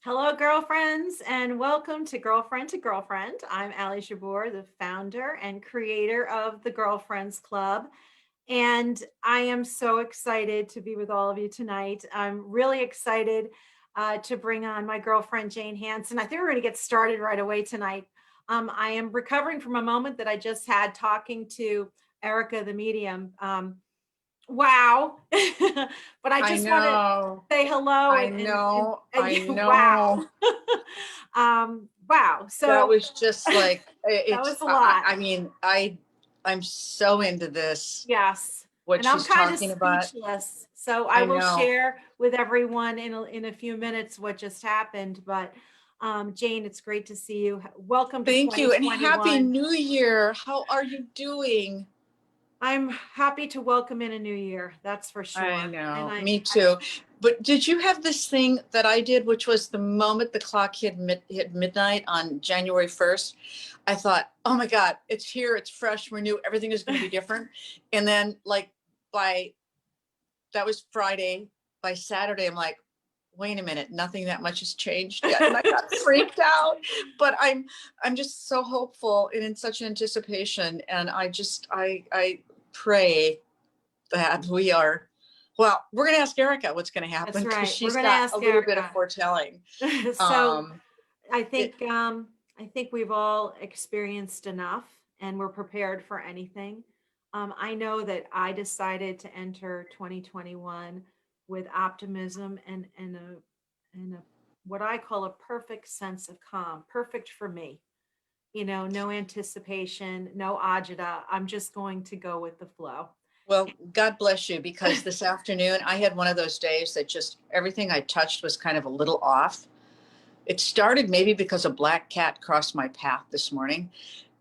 Hello, girlfriends, and welcome to Girlfriend2Girlfriend. I'm Jabbour, the founder and creator of the Girlfriends Club. And I am so excited to be with all of you tonight. I'm really excited to bring on my girlfriend, Jane Hanson. I think we're going to get started right away tonight. I am recovering from a moment that I just had talking to Erica, the medium. Wow. But I I just want to know, say hello I and, know, and I wow. know. Wow. That So was just like that it's. was a lot. I mean, I'm so into this. Yes. What And I'm she's kind of talking about. speechless. So I I will know. share with everyone in a few minutes what just happened. But Jane, it's great to see you. Welcome to Thank you and happy 2021. New Year. How are you doing? I'm happy to welcome in a new year. That's for I sure. And know, I, me too. But did you have this thing that I did, which was the moment the clock hit midnight on January 1st? I thought, oh my God, it's here, it's fresh, we're new, everything is going to be different. And then, like, by that was Friday. By Saturday, I'm like, wait a minute, nothing that much has changed yet. And I got freaked out. But I'm just so hopeful and in such anticipation. And I pray that we are, well, we're gonna ask Erica what's gonna That's happen because right. We're she's going to got a ask little bit of Erica. foretelling. So Um I it, think um, I think we've all experienced enough, and we're prepared for anything. I know that I decided to enter 2021 with optimism and what I call a perfect sense of calm, perfect for me. No anticipation, no agita. I'm just going to go with the flow. well, God bless you, because this afternoon I had one of those days that just everything I touched was kind of a little off. It started maybe because a black cat crossed my path this morning.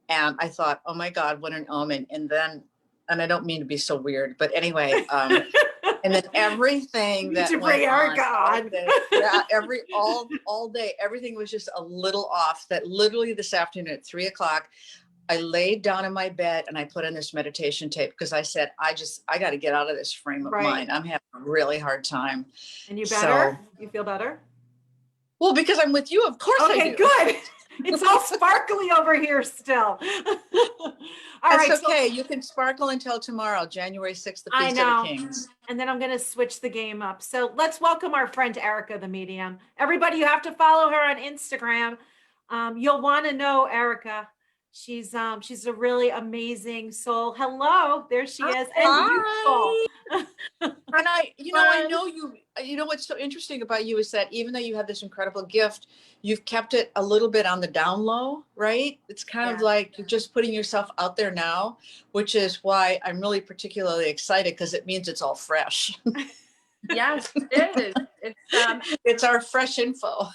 And I thought, oh my God, what an omen. And then, and I don't mean to be so weird, but anyway, and then You everything need to that bring went Erica on all on. day, yeah, all day, everything was just a little off. That literally this afternoon at 3 o'clock, I laid down in my bed and I put in this meditation tape because I said, I got to get out of this frame of Right. mind. I'm having a really hard time. And you better? So, You feel better? well, because I'm with you, of course I Okay, do. good. It's all sparkly over here still. All That's right, so okay. You can sparkle until tomorrow, January 6th, the I Feast of the know. Kings. And then I'm going to switch the game up. So let's welcome our friend Erica, the medium. Everybody, you have to follow her on Instagram. You'll want to know Erica. She's a really amazing soul. Hello, there she is, and beautiful. Hi. And I Fun. know you know what's so interesting about you is that even though you have this incredible gift, you've kept it a little bit on the down low, right? It's kind of Yeah. like you're just putting yourself out there now, which is why I'm really particularly excited because it means it's all fresh. Yes, it is. It's It's our fresh info.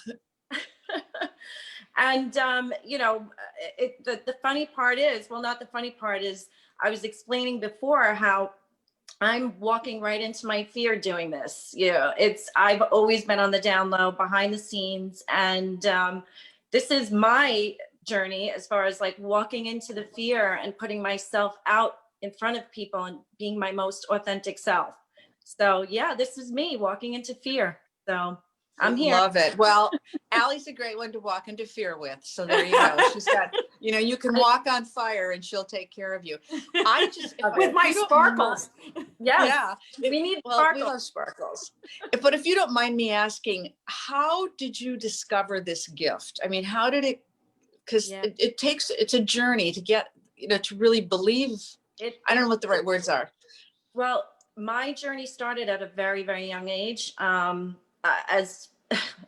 and the funny part is, well, not the funny part is, I was explaining before how I'm walking right into my fear doing this. I've always been on the down low, behind the scenes, and this is my journey as far as like walking into the fear and putting myself out in front of people and being my most authentic self. So yeah, this is me walking into fear. So I'm here. Love it. Well, Allie's a great one to walk into fear with. So there you go. She's got, you can walk on fire and she'll take care of you. I just, With if my you don't sparkles. Yes, yeah, we need well, we sparkle. love sparkles. But if you don't mind me asking, how did you discover this gift? I mean, how did it, because Yeah, it's a journey to get, to really believe. I don't know it what the right words are. well, my journey started at a very, very young age. As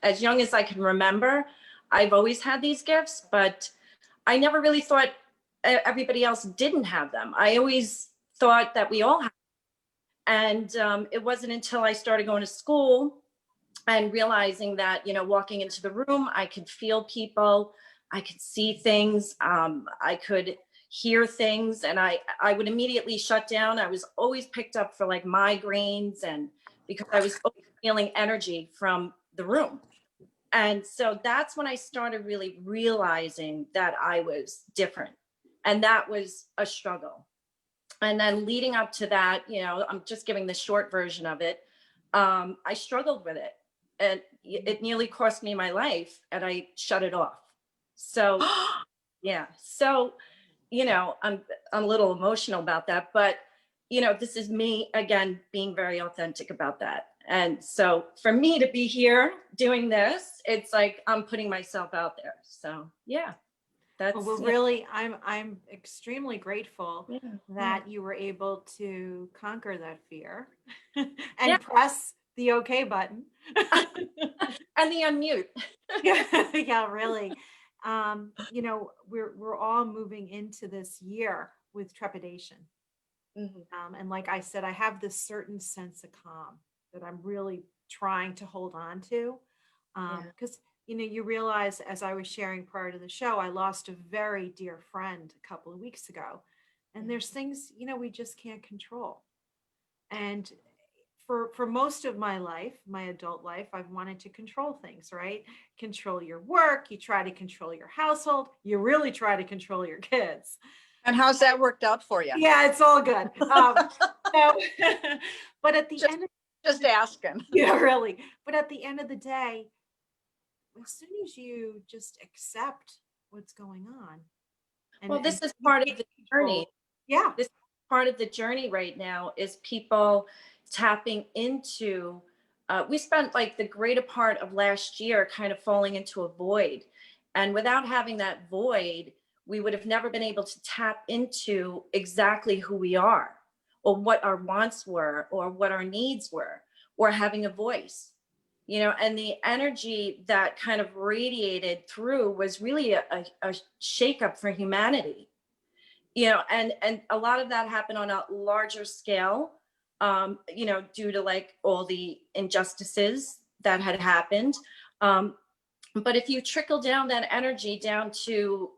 as young as I can remember, I've always had these gifts, but I never really thought everybody else didn't have them. I always thought that we all had. And it wasn't until I started going to school and realizing that, walking into the room, I could feel people, I could see things, I could hear things, and I would immediately shut down. I was always picked up for like migraines, and because I was always feeling energy from the room. And so that's when I started really realizing that I was different. And that was a struggle. And then leading up to that, I'm just giving the short version of it. I struggled with it. and it nearly cost me my life, and I shut it off. So yeah, so I'm a little emotional about that, but this is me again being very authentic about that. And so for me to be here doing this, it's like I'm putting myself out there. So yeah, Well, that's we're really, I'm extremely grateful yeah, yeah, that you were able to conquer that fear yeah. and press the okay button. And the unmute. Yeah, yeah, really. We're all moving into this year with trepidation. Mhm. And like I said, I have this certain sense of calm that I'm really trying to hold on to. Yeah. Because, you realize, as I was sharing prior to the show, I lost a very dear friend a couple of weeks ago. And there's things, we just can't control. And for most of my life, my adult life, I've wanted to control things, right? Control your work, you try to control your household, you really try to control your kids. And how's that worked out for you? Yeah, it's all good. So, but at the Just, end of just asking. yeah, really. But at the end of the day, as soon as you just accept what's going on Well, and this is you part of take the control, journey. yeah, This part of the journey right now is people tapping into. We spent like the greater part of last year kind of falling into a void. And without having that void, we would have never been able to tap into exactly who we are, or what our wants were, or what our needs were, or having a voice. And the energy that kind of radiated through was really a shakeup for humanity. And a lot of that happened on a larger scale, due to like all the injustices that had happened. But if you trickle down that energy down to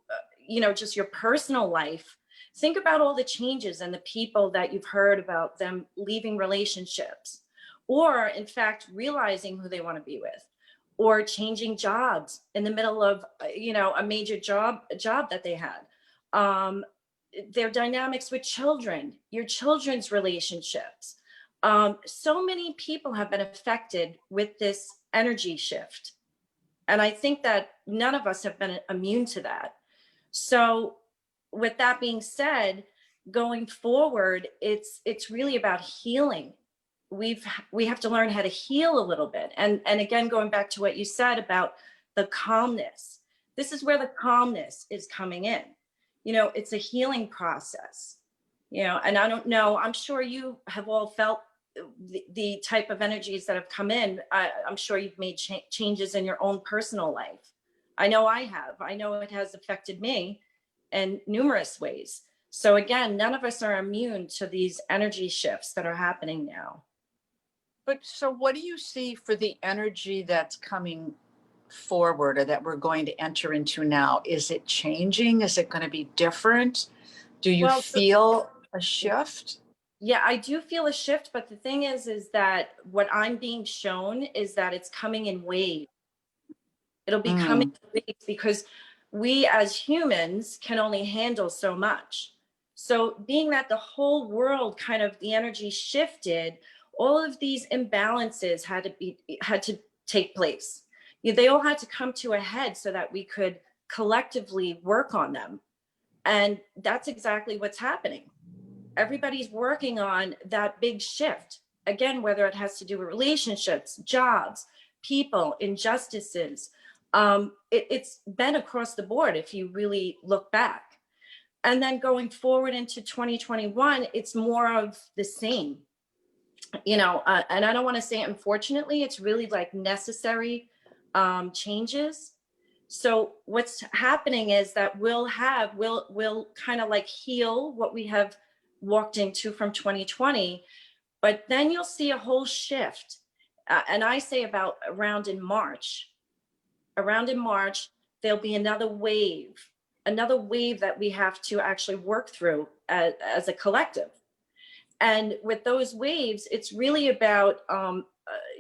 just your personal life, think about all the changes and the people that you've heard about them leaving relationships, or in fact realizing who they want to be with, or changing jobs in the middle of a major job that they had. um, their dynamics with children, your children's relationships. So many people have been affected with this energy shift, and I think that none of us have been immune to that. So, with that being said, going forward, it's really about healing. We have to learn how to heal a little bit. And again, going back to what you said about the calmness, this is where the calmness is coming in. It's a healing process. And I don't know, I'm sure you have all felt the type of energies that have come in. I'm sure you've made changes in your own personal life. I know I have. I know it has affected me in numerous ways. So again, none of us are immune to these energy shifts that are happening now. But so what do you see for the energy that's coming forward or that we're going to enter into now? Is it changing? Is it going to be different? Do you Well, feel a shift? yeah, I do feel a shift, but the thing is that what I'm being shown is that it's coming in waves. It'll be coming Mm. in waves because we as humans can only handle so much. So being that the whole world kind of the energy shifted, all of these imbalances had to take place. They all had to come to a head so that we could collectively work on them. And that's exactly what's happening. Everybody's working on that big shift. Again, whether it has to do with relationships, jobs, people, injustices. It's been across the board if you really look back. And then going forward into 2021, it's more of the same. And I don't want to say unfortunately, it's really like necessary changes. So what's happening is that we'll kind of like heal what we have walked into from 2020, but then you'll see a whole shift. And I say about around in March, there'll be another wave that we have to actually work through as a collective. And with those waves, it's really about,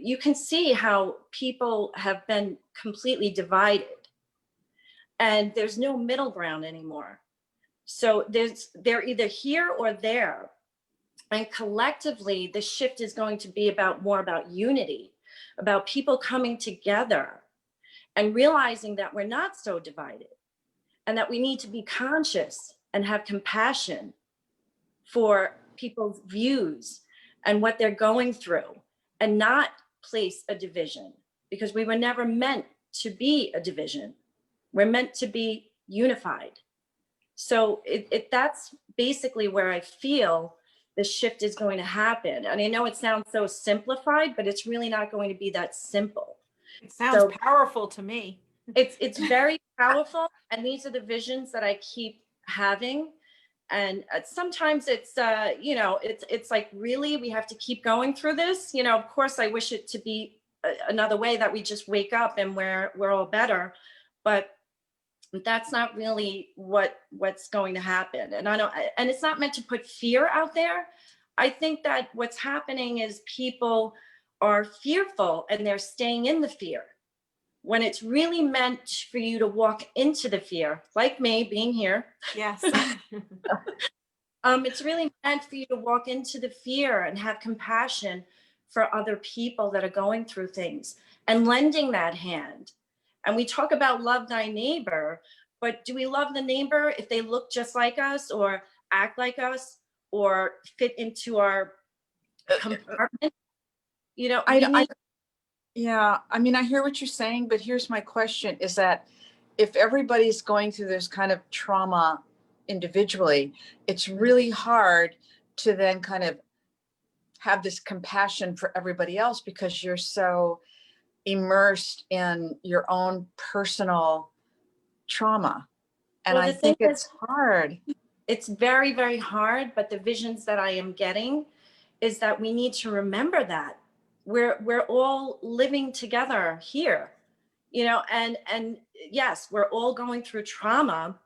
you can see how people have been completely divided, and there's no middle ground anymore. So they're either here or there. And collectively, the shift is going to be more about unity, about people coming together and realizing that we're not so divided and that we need to be conscious and have compassion for people's views and what they're going through, and not place a division, because we were never meant to be a division. We're meant to be unified. So that's basically where I feel the shift is going to happen. And I know it sounds so simplified, but it's really not going to be that simple. It sounds So powerful to me. it's very powerful. And these are the visions that I keep having. And sometimes it's, it's like, really, we have to keep going through this. Of course, I wish it to be another way, that we just wake up and we're all better. But that's not really what's going to happen. And and it's not meant to put fear out there. I think that what's happening is people are fearful and they're staying in the fear, when it's really meant for you to walk into the fear, like me being here. Yes. It's really meant for you to walk into the fear and have compassion for other people that are going through things and lending that hand. And we talk about love thy neighbor, but do we love the neighbor if they look just like us or act like us or fit into our compartment? Yeah, I mean, I hear what you're saying, but here's my question, is that if everybody's going through this kind of trauma individually, it's really hard to then kind of have this compassion for everybody else, because you're so immersed in your own personal trauma. And Well, I the thing think it's hard. it's very, very hard, but the visions that I am getting is that we need to remember that we're all living together here, and yes, we're all going through trauma,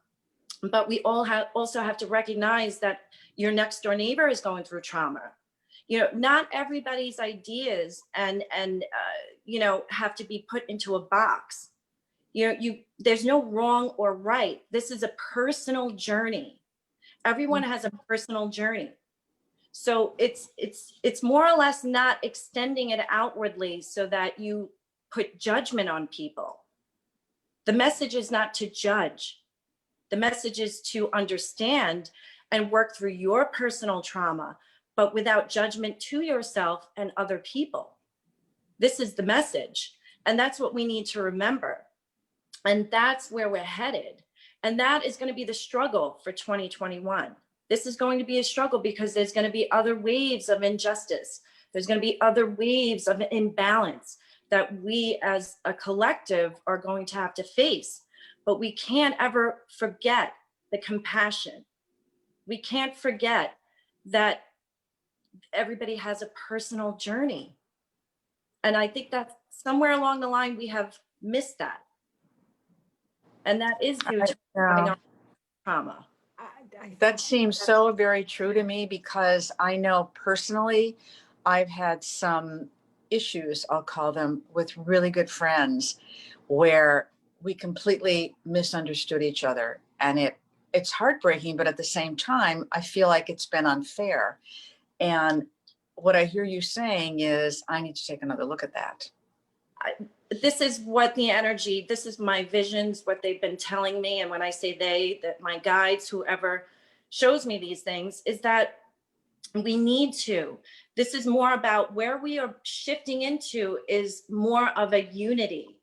but we all also have to recognize that your next door neighbor is going through trauma. Not everybody's ideas and have to be put into a box. There's no wrong or right. This is a personal journey. Everyone has a personal journey. So it's more or less not extending it outwardly so that you put judgment on people. The message is not to judge. The message is to understand and work through your personal trauma, but without judgment to yourself and other people. This is the message. And that's what we need to remember. And that's where we're headed. And that is going to be the struggle for 2021. This is going to be a struggle because there's going to be other waves of injustice. There's going to be other waves of imbalance that we as a collective are going to have to face. But we can't ever forget the compassion. We can't forget that everybody has a personal journey. And I think that somewhere along the line, we have missed that. And that is due to having our trauma. That seems so very true to me, because I know personally, I've had some issues, I'll call them, with really good friends where we completely misunderstood each other. And it's heartbreaking, but at the same time, I feel like it's been unfair. And what I hear you saying is, I need to take another look at that. This is what this is my visions, what they've been telling me. And when I say they, that my guides, whoever shows me these things, is that we need to. This is more about where we are shifting into, is more of a unity.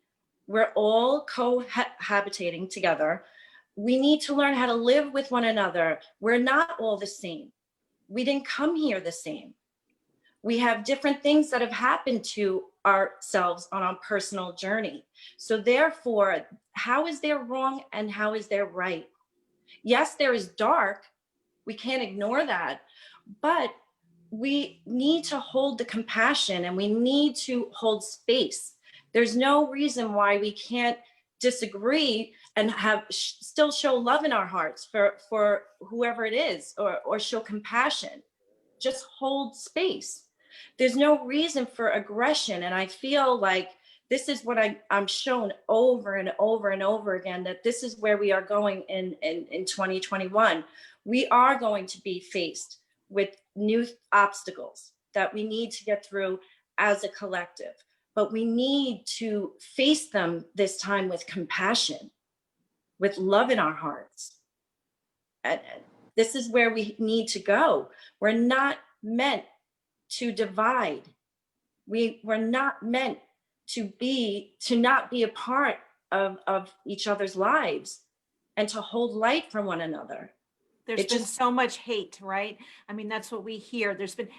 We're all cohabitating together. We need to learn how to live with one another. We're not all the same. We didn't come here the same. We have different things that have happened to ourselves on our personal journey. So therefore, how is there wrong and how is there right? Yes, there is dark. We can't ignore that. But we need to hold the compassion and we need to hold space. There's no reason why we can't disagree and have still show love in our hearts for whoever it is, or show compassion. Just hold space. There's no reason for aggression. And I feel like this is what I'm shown over and over and over again, that this is where we are going in 2021. We are going to be faced with new obstacles that we need to get through as a collective. but we need to face them this time with compassion, with love in our hearts. And this is where we need to go. We're not meant to divide. We're not meant to not be a part of each other's lives and to hold light for one another. There's been so much hate, right? I mean, that's what we hear.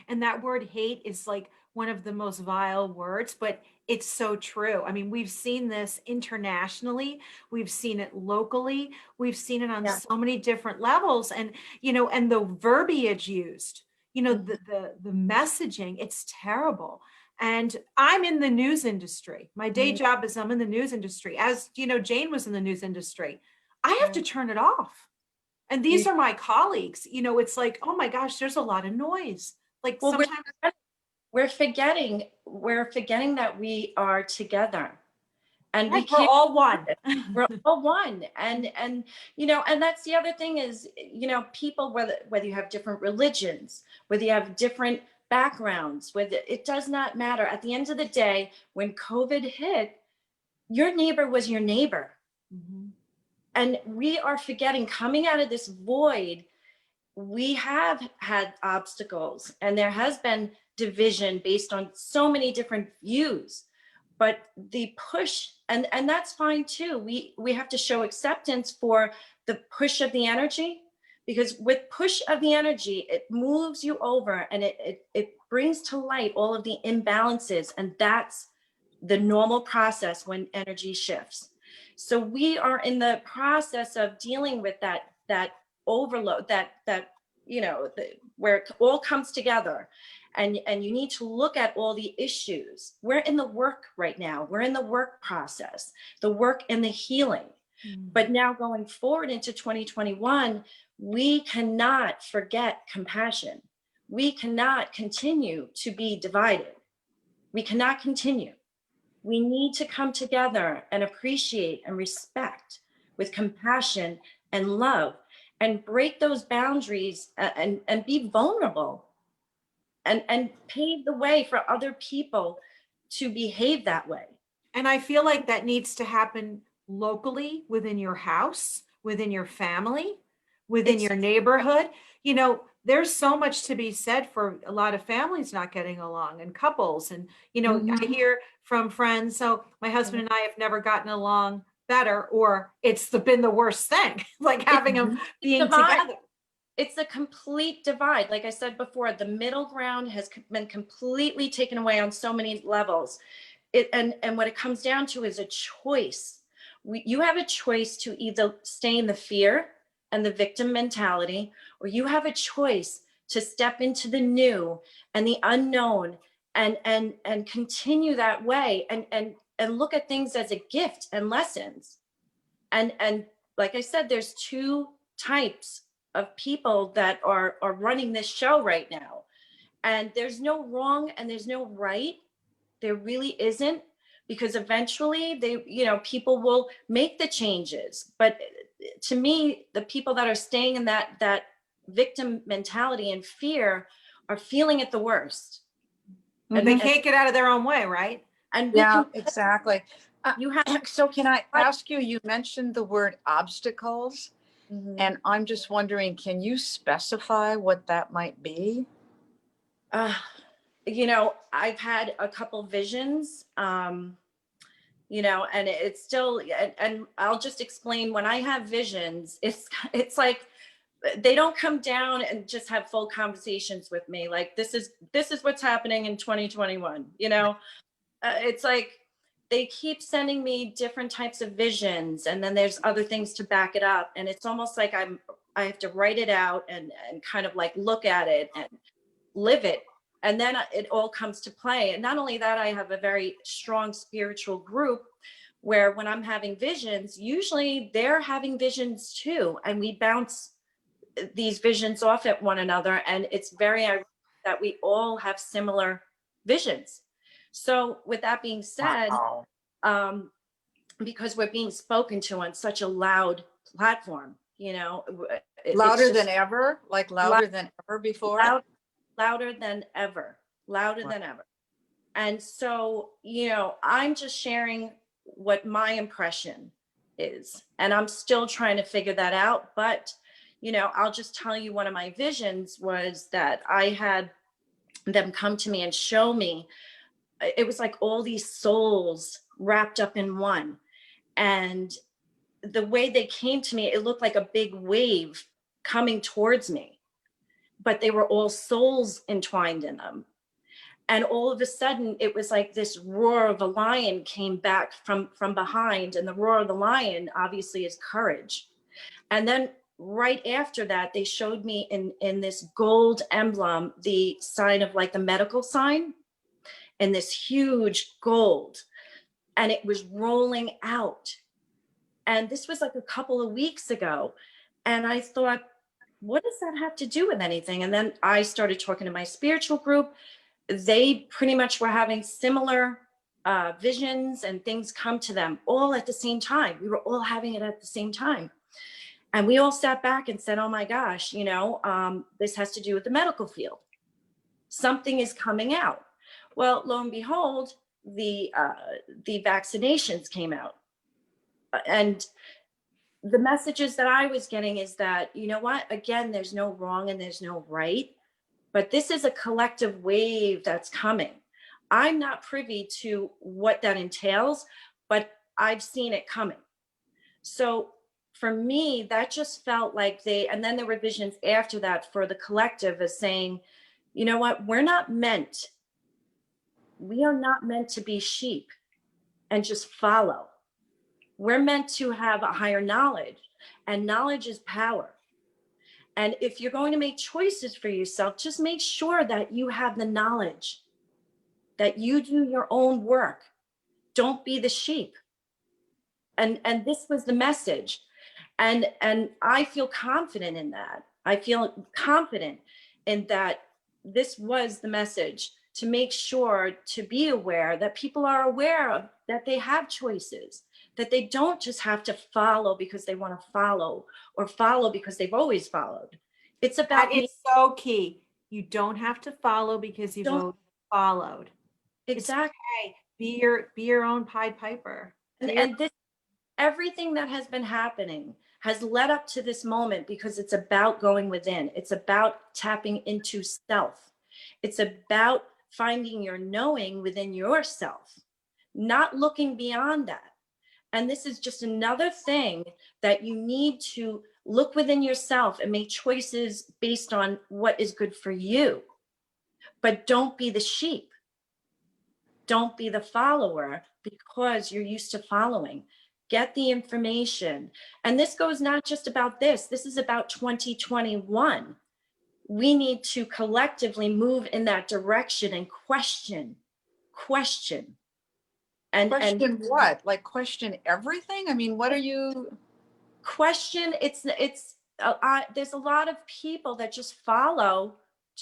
And that word hate is like one of the most vile words, but it's so true. I mean, we've seen this internationally, we've seen it locally, we've seen it on so many different levels. And, and the verbiage used, the messaging, it's terrible. And I'm in the news industry. My day job is I'm in the news industry. As Jane was in the news industry. I have to turn it off. And these are my colleagues. It's like, oh my gosh, there's a lot of noise. Like, well, sometimes we're forgetting that we are together, and we're all one. We're all one. And and that's the other thing is, people, whether you have different religions, whether you have different backgrounds, it does not matter. At the end of the day, when COVID hit, your neighbor was your neighbor. Mm-hmm. And we are forgetting, coming out of this void, we have had obstacles and there has been division based on so many different views. But the push, and that's fine too. We have to show acceptance for the push of the energy, because with push of the energy, it moves you over and it brings to light all of the imbalances. And that's the normal process when energy shifts. So we are in the process of dealing with that overload, where it all comes together, and you need to look at all the issues. We're in the work right now. We're in the work process, the work and the healing. Mm-hmm. But now going forward into 2021, we cannot forget compassion. We cannot continue to be divided. We cannot continue. We need to come together and appreciate and respect with compassion and love, and break those boundaries and be vulnerable and pave the way for other people to behave that way. And I feel like that needs to happen locally, within your house, within your family, within your neighborhood. There's so much to be said for a lot of families not getting along, and couples. And, mm-hmm. I hear from friends, so my husband and I have never gotten along better, or it's been the worst thing, like having them being together. It's a complete divide. Like I said before, the middle ground has been completely taken away on so many levels. And what it comes down to is a choice. You have a choice to either stay in the fear and the victim mentality, or you have a choice to step into the new and the unknown and continue that way and look at things as a gift and lessons. And like I said, there's two types of people that are running this show right now. And there's no wrong and there's no right. There really isn't, because eventually people will make the changes. But to me, the people that are staying in that victim mentality and fear are feeling it the worst. And they can't get out of their own way, right? And exactly. So can I ask you, you mentioned the word obstacles, mm-hmm. and I'm just wondering, can you specify what that might be? I've had a couple visions, and it's still, and I'll just explain, when I have visions, it's like, they don't come down and just have full conversations with me. Like, this is what's happening in 2021. It's like, they keep sending me different types of visions, and then there's other things to back it up. And it's almost like I have to write it out and kind of like look at it and live it. And then it all comes to play. And not only that, I have a very strong spiritual group where when I'm having visions, usually they're having visions too. And we bounce these visions off at one another. And it's very ironic that we all have similar visions. So with that being said, wow. Because we're being spoken to on such a loud platform, louder than ever, like louder than ever before. Louder than ever. And so, I'm just sharing what my impression is. And I'm still trying to figure that out. But, I'll just tell you, one of my visions was that I had them come to me and show me, it was like all these souls wrapped up in one. And the way they came to me, it looked like a big wave coming towards me, but they were all souls entwined in them. And all of a sudden it was like this roar of a lion came back from behind, and the roar of the lion obviously is courage. And then right after that, they showed me in this gold emblem the sign of like the medical sign, and this huge gold, and it was rolling out. And this was like a couple of weeks ago, and I thought, what does that have to do with anything? And then I started talking to my spiritual group. They pretty much were having similar visions and things come to them all at the same time. We were all having it at the same time. And we all sat back and said, oh my gosh, this has to do with the medical field. Something is coming out. Well, lo and behold, the vaccinations came out. And the messages that I was getting is that, you know what, again, there's no wrong and there's no right, but this is a collective wave that's coming. I'm not privy to what that entails, but I've seen it coming. So for me, that just felt like and then there were visions after that for the collective as saying, you know what, we are not meant to be sheep and just follow. We're meant to have a higher knowledge, and knowledge is power. And if you're going to make choices for yourself, just make sure that you have the knowledge, that you do your own work. Don't be the sheep. And this was the message. And I feel confident in that. I feel confident in that this was the message, to make sure, to be aware that people are aware of that they have choices, that they don't just have to follow because they want to follow, or follow because they've always followed. It's about That is so key. You don't have to follow because you've Don't- always followed. exactly. It's okay. Be your own Pied Piper. And this, everything that has been happening has led up to this moment because it's about going within. It's about tapping into self. It's about finding your knowing within yourself, not looking beyond that. And this is just another thing that you need to look within yourself and make choices based on what is good for you. But don't be the sheep. Don't be the follower because you're used to following. Get the information. And this goes not just about this. This is about 2021. We need to collectively move in that direction and question. And What? Like question everything? I mean, what are you? question. There's a lot of people that just follow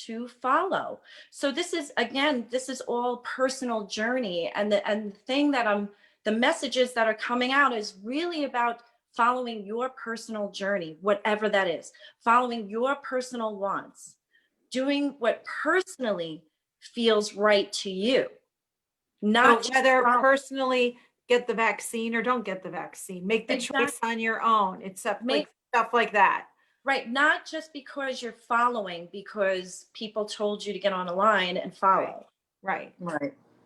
to follow. So this is all personal journey. And the thing that the messages that are coming out is really about following your personal journey, whatever that is, following your personal wants, doing what personally feels right to you. Not so whether personally get the vaccine or don't get the vaccine, make the choice on your own. It's stuff like that. Right. Not just because you're following because people told you to get on a line and follow. Right.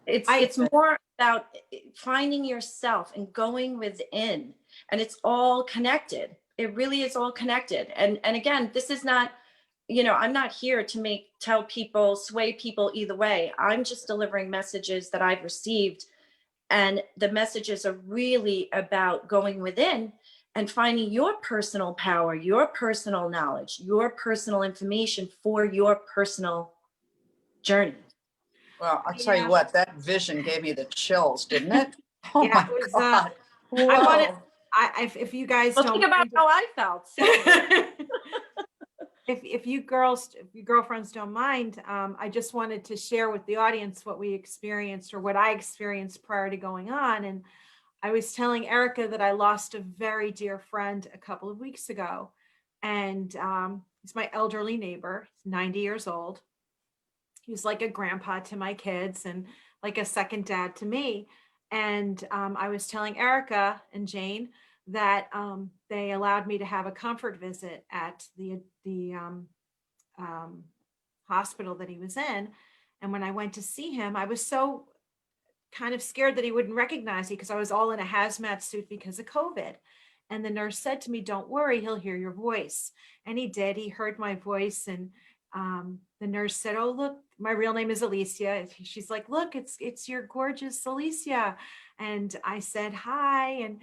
It's more about finding yourself and going within, and it's all connected. It really is all connected. And again, this is not, I'm not here to tell people, sway people either way. I'm just delivering messages that I've received. And the messages are really about going within and finding your personal power, your personal knowledge, your personal information for your personal journey. Well, I'll tell you what, that vision gave me the chills, didn't it? Oh yeah, my God. If you guys don't think about how I felt. if you girlfriends don't mind, I just wanted to share with the audience what we experienced, or what I experienced prior to going on. And I was telling Erica that I lost a very dear friend a couple of weeks ago. And he's my elderly neighbor. He's 90 years old. He was like a grandpa to my kids. And like a second dad to me. And I was telling Erica and Jane that they allowed me to have a comfort visit at the um, hospital that he was in. And when I went to see him, I was so kind of scared that he wouldn't recognize me because I was all in a hazmat suit because of COVID. And the nurse said to me, "Don't worry, he'll hear your voice." And he did. He heard my voice. And the nurse said, "Oh, look, my real name is Alicia." She's like, "Look, it's your gorgeous Alicia." And I said, "Hi." And,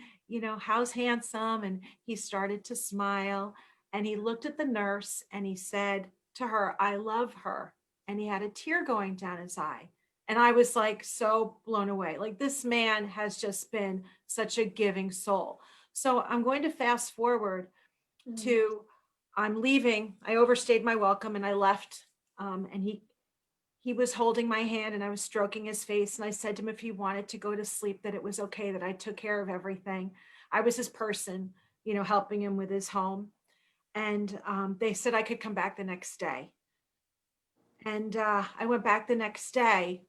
"How's Handsome?" And he started to smile. And he looked at the nurse and he said to her, "I love her." And he had a tear going down his eye. And I was like so blown away. Like, this man has just been such a giving soul. So I'm going to fast forward to I'm leaving. I overstayed my welcome and I left. And he was holding my hand and I was stroking his face. And I said to him if he wanted to go to sleep, that it was okay, that I took care of everything. I was his person, helping him with his home. And they said I could come back the next day. And I went back the next day.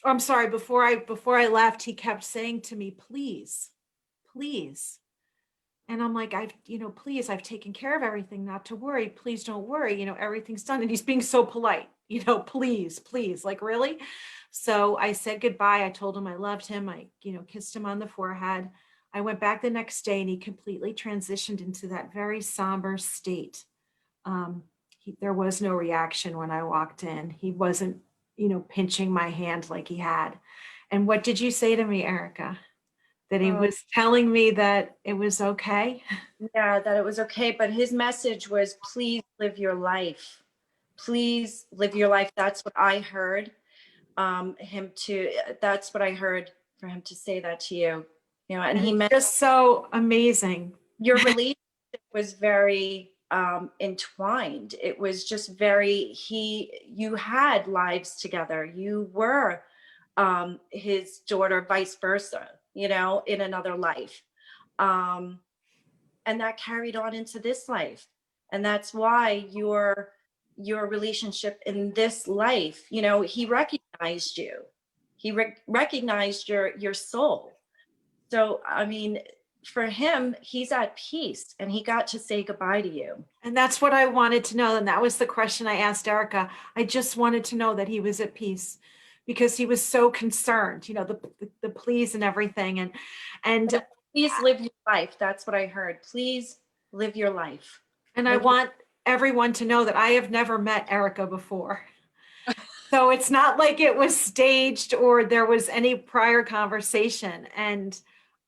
I'm sorry, before I left, he kept saying to me, "Please, please." And I'm like, "Please, I've taken care of everything, not to worry. Please don't worry. Everything's done." And he's being so polite, "Please, please." Like, really? So I said goodbye. I told him I loved him. I, kissed him on the forehead. I went back the next day and he completely transitioned into that very somber state. Um, there was no reaction when I walked in. He wasn't, pinching my hand like he had. And what did you say to me, Erica? That he Oh, was telling me that it was okay? yeah, that it was okay. But his message was, please live your life. Please live your life. That's what I heard that's what I heard for him to say that to you. And And he it's meant just so amazing. your relationship was very entwined. It was just you had lives together. You were his daughter, vice versa, in another life. Um, and that carried on into this life. And that's why your relationship in this life, he recognized you. He recognized your soul. So, I mean, for him, he's at peace and he got to say goodbye to you. And that's what I wanted to know. And that was the question I asked Erica. I just wanted to know that he was at peace because he was so concerned, the pleas and everything. And Please live your life. That's what I heard. Please live your life. I want everyone to know that I have never met Erica before. So it's not like it was staged or there was any prior conversation. And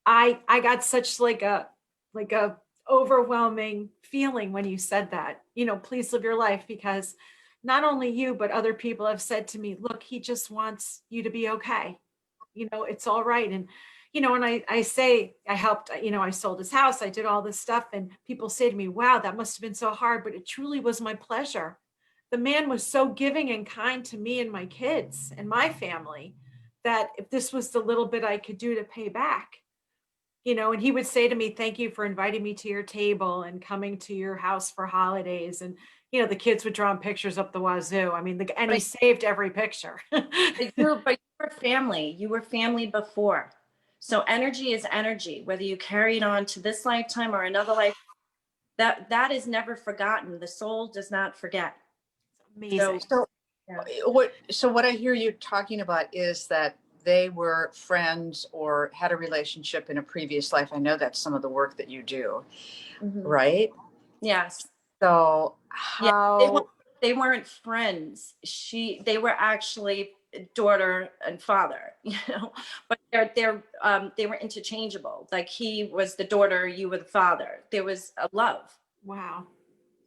I got such like a overwhelming feeling when you said that, "Please live your life," because not only you, but other people have said to me, "Look, he just wants you to be okay. It's all right." And, and I say I helped, I sold his house, I did all this stuff. And people say to me, "Wow, that must have been so hard," but it truly was my pleasure. The man was so giving and kind to me and my kids and my family that if this was the little bit I could do to pay back, and he would say to me, "Thank you for inviting me to your table and coming to your house for holidays." And, the kids would draw him pictures up the wazoo. I mean, and he saved every picture. But you were family. You were family before. So energy is energy, whether you carry it on to this lifetime or another life, that is never forgotten. The soul does not forget. Amazing. So Yeah. what I hear you talking about is that they were friends or had a relationship in a previous life. I know that's some of the work that you do, right? Yes. So Yeah. how They weren't friends. They were actually daughter and father, but they were interchangeable. Like he was the daughter, you were the father. There was a love. Wow.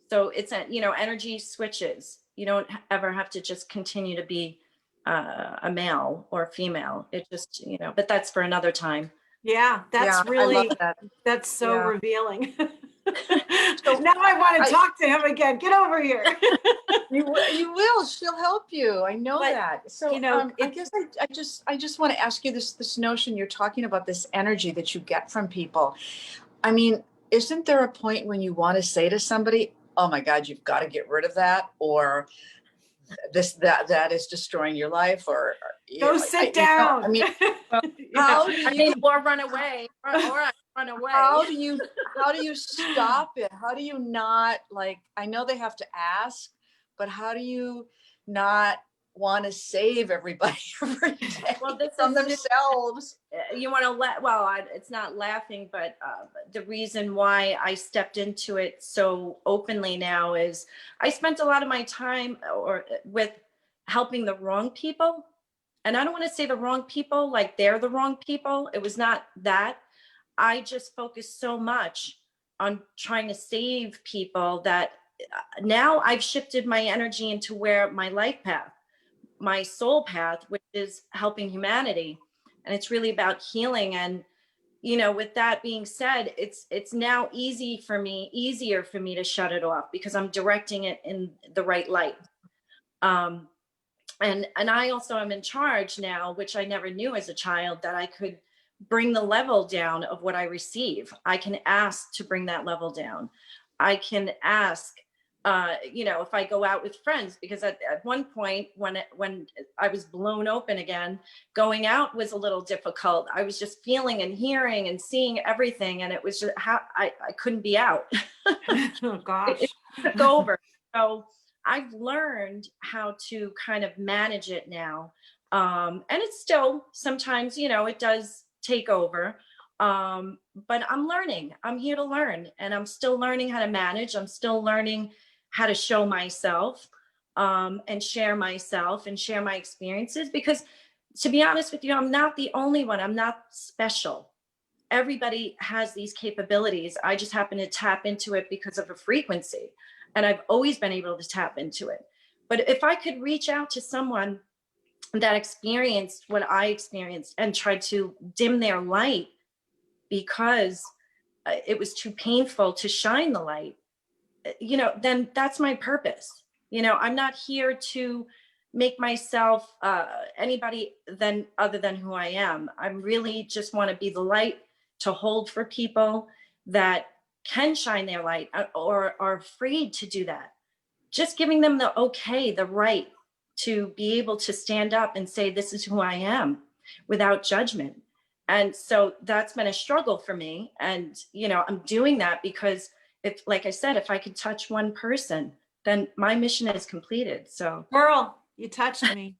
So it's energy switches. You don't ever have to just continue to be a male or a female. It just, but that's for another time. Yeah, yeah, that's I love really, that. that's so Yeah. revealing. So Now I want to talk to him again. Get over here. you will. She'll help you. I know But, that. So I guess I just want to ask you this notion you're talking about, this energy that you get from people. I mean, isn't there a point when you want to say to somebody, "Oh my God, you've got to get rid of that," or that is destroying your life, or Go sit down. I mean, Yeah. how do I you mean, or run away, or I run away. how do you stop it? How do you not, like, I know they have to ask, but how do you not want to save everybody every day Well, this from is themselves? you want to it's not laughing, but the reason why I stepped into it so openly now is I spent a lot of my time with helping the wrong people. And I don't want to say the wrong people like they're the wrong people. It was not that. I just focused so much on trying to save people that now I've shifted my energy into where my life path, my soul path, which is helping humanity. And it's really about healing. And, with that being said, it's now easier for me to shut it off because I'm directing it in the right light. And I also am in charge now, which I never knew as a child, that I could bring the level down of what I receive. I can ask to bring that level down. I can ask, if I go out with friends, because at one point when I was blown open again, going out was a little difficult. I was just feeling and hearing and seeing everything, and it was just how I couldn't be out. Oh gosh. It took over. So I've learned how to kind of manage it now. And it's still sometimes, it does take over. But I'm learning. I'm here to learn, and I'm still learning how to manage. I'm still learning how to show myself, and share myself and share my experiences, because to be honest with you, I'm not the only one. I'm not special. Everybody has these capabilities. I just happen to tap into it because of a frequency. And I've always been able to tap into it. But if I could reach out to someone that experienced what I experienced and tried to dim their light because it was too painful to shine the light, then that's my purpose. I'm not here to make myself anybody other than who I am. I really just want to be the light to hold for people that can shine their light or are afraid to do that. Just giving them the right to be able to stand up and say, this is who I am, without judgment. And so that's been a struggle for me. And, I'm doing that because like I said, if I could touch one person, then my mission is completed. So Girl, you touched me.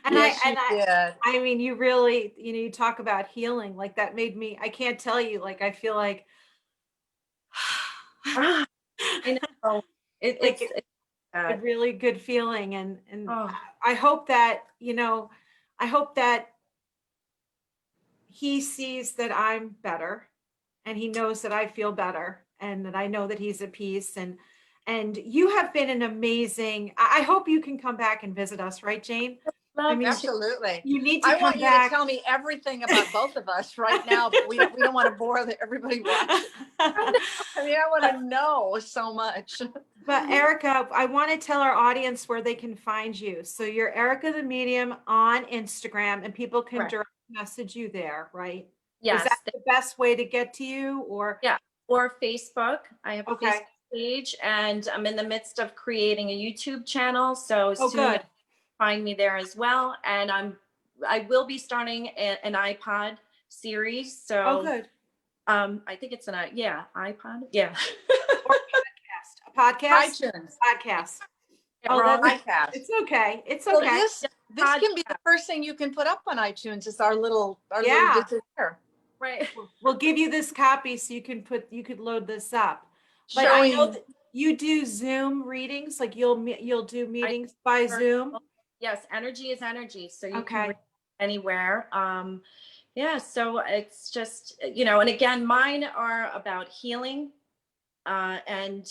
I mean, you really, you talk about healing, like that made me, I can't tell you, like, I feel like, I know it's a really good feeling. And oh. I hope that, I hope that he sees that I'm better, and he knows that I feel better, and that I know that he's at peace. And you have been an amazing, I hope you can come back and visit us, right, Jane? I mean, Absolutely. you need to I come want you back. to tell me everything about both of us right now, but we don't want to bore everybody watching. I mean, I want to know so much. But Erica, I want to tell our audience where they can find you. So you're Erica the Medium on Instagram, and people can Correct. direct message you there, right? Yes. Is that the best way to get to you? Or yeah, or Facebook. I have a okay. Facebook page, and I'm in the midst of creating a YouTube channel. So soon good. Find me there as well. And I will be starting an iPod series. So good. I think it's iPod. Yeah. Or a podcast. iTunes. Podcast. Podcast. It's okay. It's okay. Well, this can be the first thing you can put up on iTunes. Is our little here. Right. We'll give you this copy so you could load this up. But Showing, I know that you do Zoom readings, like you'll do meetings by Zoom. Yes, energy is energy. So you can read anywhere. So it's just, and again, mine are about healing. And,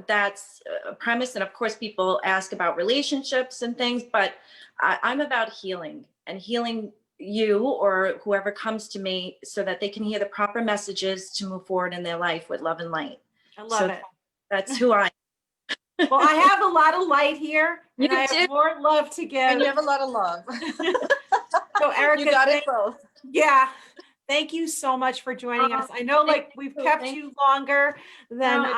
that's a premise. And of course, people ask about relationships and things, but I'm about healing and healing you or whoever comes to me so that they can hear the proper messages to move forward in their life with love and light. I love it. That's who I am. Well, I have a lot of light here, and I have more love to give. And you have a lot of love. So Erica, you got it both. Yeah. Thank you so much for joining us. I know, like, we've kept you longer than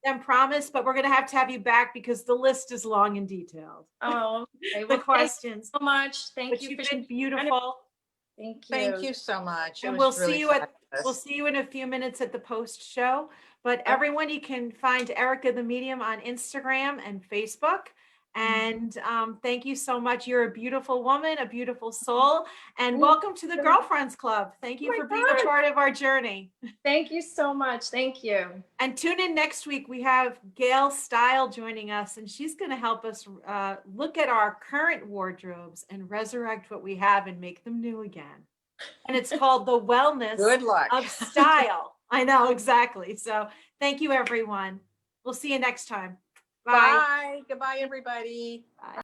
them promise, but we're going to have you back because the list is long and detailed. Oh, okay. The Well, questions. thank you so much. Thank But you you've for been beautiful. Thank you. Thank you so much. It And was really we'll fabulous. see you in a few minutes at the post show. But Okay. everyone, you can find Erica the Medium on Instagram and Facebook. And thank you so much. You're a beautiful woman, a beautiful soul, and welcome to the Girlfriends Club. Thank you Oh my for being a God. part of our journey. Thank you so much. Thank you. And tune in next week. We have Gail Style joining us, and she's going to help us look at our current wardrobes and resurrect what we have and make them new again. And it's called The Wellness Good luck. of Style. I know, exactly. So thank you, everyone. We'll see you next time. Bye. Bye. Goodbye, everybody. Bye.